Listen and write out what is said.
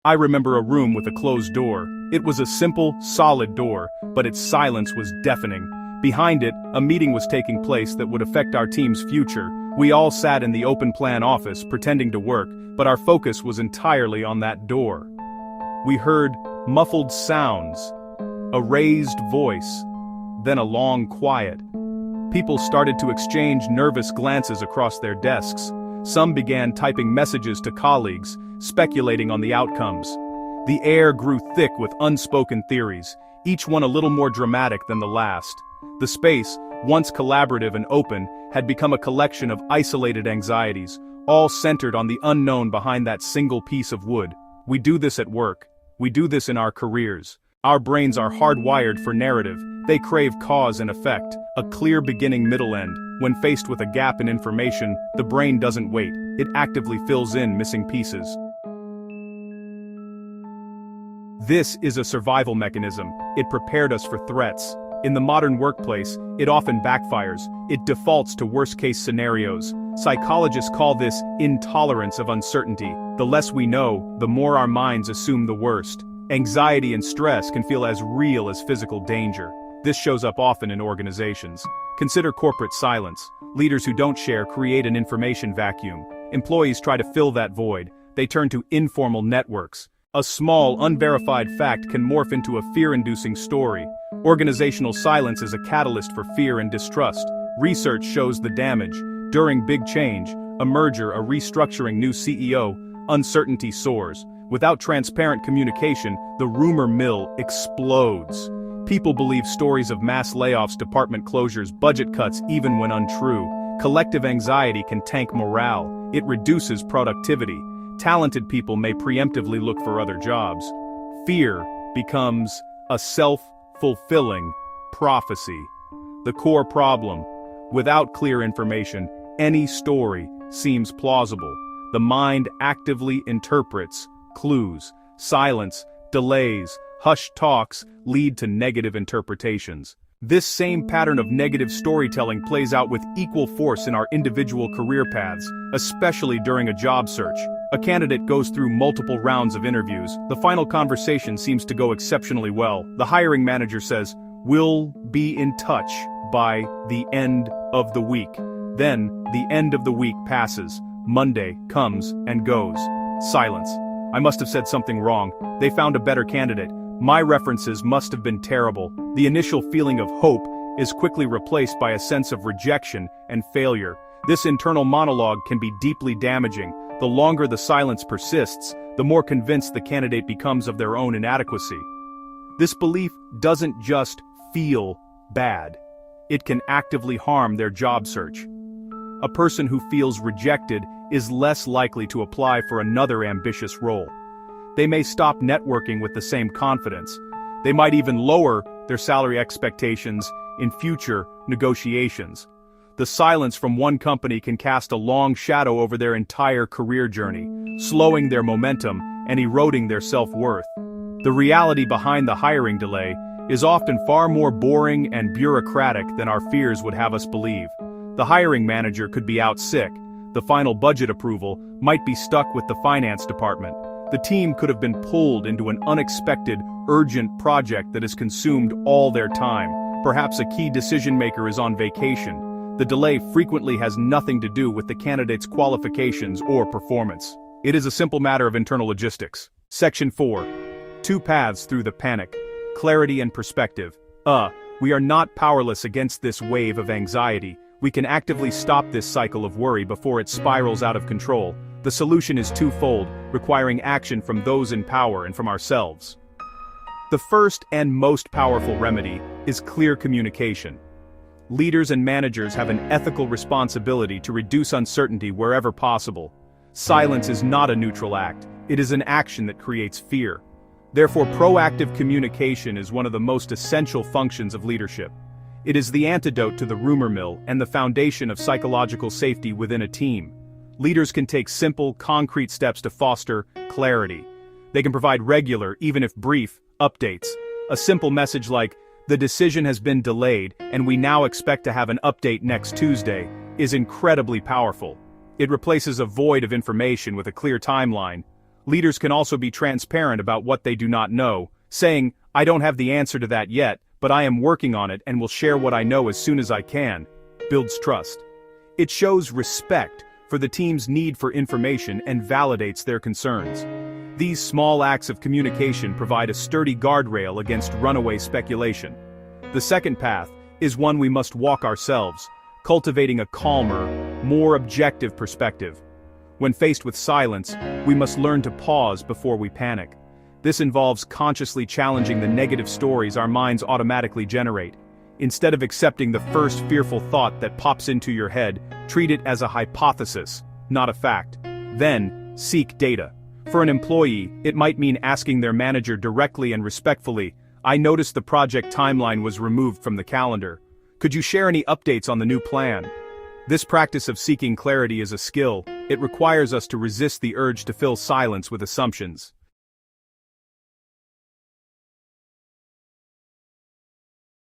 I remember a room with a closed door. It was a simple, solid door, but its silence was deafening. Behind it, a meeting was taking place that would affect our team's future. We all sat in the open plan office, pretending to work, but our focus was entirely on that door. We heard muffled sounds, a raised voice, then a long quiet. People started to exchange nervous glances across their desks. Some began typing messages to colleagues, speculating on the outcomes. The air grew thick with unspoken theories, each one a little more dramatic than the last. The space, once collaborative and open, had become a collection of isolated anxieties, all centered on the unknown behind that single piece of wood. We do this at work. We do this in our careers. Our brains are hardwired for narrative. They crave cause and effect, a clear beginning, middle, end. When faced with a gap in information, the brain doesn't wait. It actively fills in missing pieces. This is a survival mechanism. It prepared us for threats. In the modern workplace, it often backfires. It defaults to worst-case scenarios. Psychologists call this intolerance of uncertainty. The less we know, the more our minds assume the worst. Anxiety and stress can feel as real as physical danger. This shows up often in organizations. Consider corporate silence. Leaders who don't share create an information vacuum. Employees try to fill that void. They turn to informal networks. A small, unverified fact can morph into a fear-inducing story. Organizational silence is a catalyst for fear and distrust. Research shows the damage. During big change, a merger, a restructuring, new CEO, uncertainty soars. Without transparent communication, the rumor mill explodes. People believe stories of mass layoffs, department closures, budget cuts, even when untrue. Collective anxiety can tank morale. It reduces productivity. Talented people may preemptively look for other jobs. Fear becomes a self-fulfilling prophecy. The core problem: without clear information, any story seems plausible. The mind actively interprets clues. Silence, delays, hushed talks lead to negative interpretations. This same pattern of negative storytelling plays out with equal force in our individual career paths, especially during a job search. A candidate goes through multiple rounds of interviews. The final conversation seems to go exceptionally well. The hiring manager says, "We'll be in touch by the end of the week." Then, the end of the week passes. Monday comes and goes. Silence. I must have said something wrong. They found a better candidate. My references must have been terrible. The initial feeling of hope is quickly replaced by a sense of rejection and failure. This internal monologue can be deeply damaging. The longer the silence persists, the more convinced the candidate becomes of their own inadequacy. This belief doesn't just feel bad. It can actively harm their job search. A person who feels rejected is less likely to apply for another ambitious role. They may stop networking with the same confidence. They might even lower their salary expectations in future negotiations. The silence from one company can cast a long shadow over their entire career journey, slowing their momentum and eroding their self-worth. The reality behind the hiring delay is often far more boring and bureaucratic than our fears would have us believe. The hiring manager could be out sick. The final budget approval might be stuck with the finance department. The team could have been pulled into an unexpected, urgent project that has consumed all their time. Perhaps a key decision-maker is on vacation. The delay frequently has nothing to do with the candidate's qualifications or performance. It is a simple matter of internal logistics. Section 4. 2 paths through the panic. Clarity and perspective. We are not powerless against this wave of anxiety. We can actively stop this cycle of worry before it spirals out of control. The solution is twofold, requiring action from those in power and from ourselves. The first and most powerful remedy is clear communication. Leaders and managers have an ethical responsibility to reduce uncertainty wherever possible. Silence is not a neutral act. It is an action that creates fear. Therefore, proactive communication is one of the most essential functions of leadership. It is the antidote to the rumor mill and the foundation of psychological safety within a team. Leaders can take simple, concrete steps to foster clarity. They can provide regular, even if brief, updates. A simple message like, "The decision has been delayed, and we now expect to have an update next Tuesday," is incredibly powerful. It replaces a void of information with a clear timeline. Leaders can also be transparent about what they do not know, saying, "I don't have the answer to that yet, but I am working on it and will share what I know as soon as I can." Builds trust. It shows respect for the team's need for information and validates their concerns. These small acts of communication provide a sturdy guardrail against runaway speculation. The second path is one we must walk ourselves, cultivating a calmer, more objective perspective. When faced with silence, we must learn to pause before we panic. This involves consciously challenging the negative stories our minds automatically generate. Instead of accepting the first fearful thought that pops into your head, treat it as a hypothesis, not a fact. Then, seek data. For an employee, it might mean asking their manager directly and respectfully, "I noticed the project timeline was removed from the calendar. Could you share any updates on the new plan?" This practice of seeking clarity is a skill. It requires us to resist the urge to fill silence with assumptions.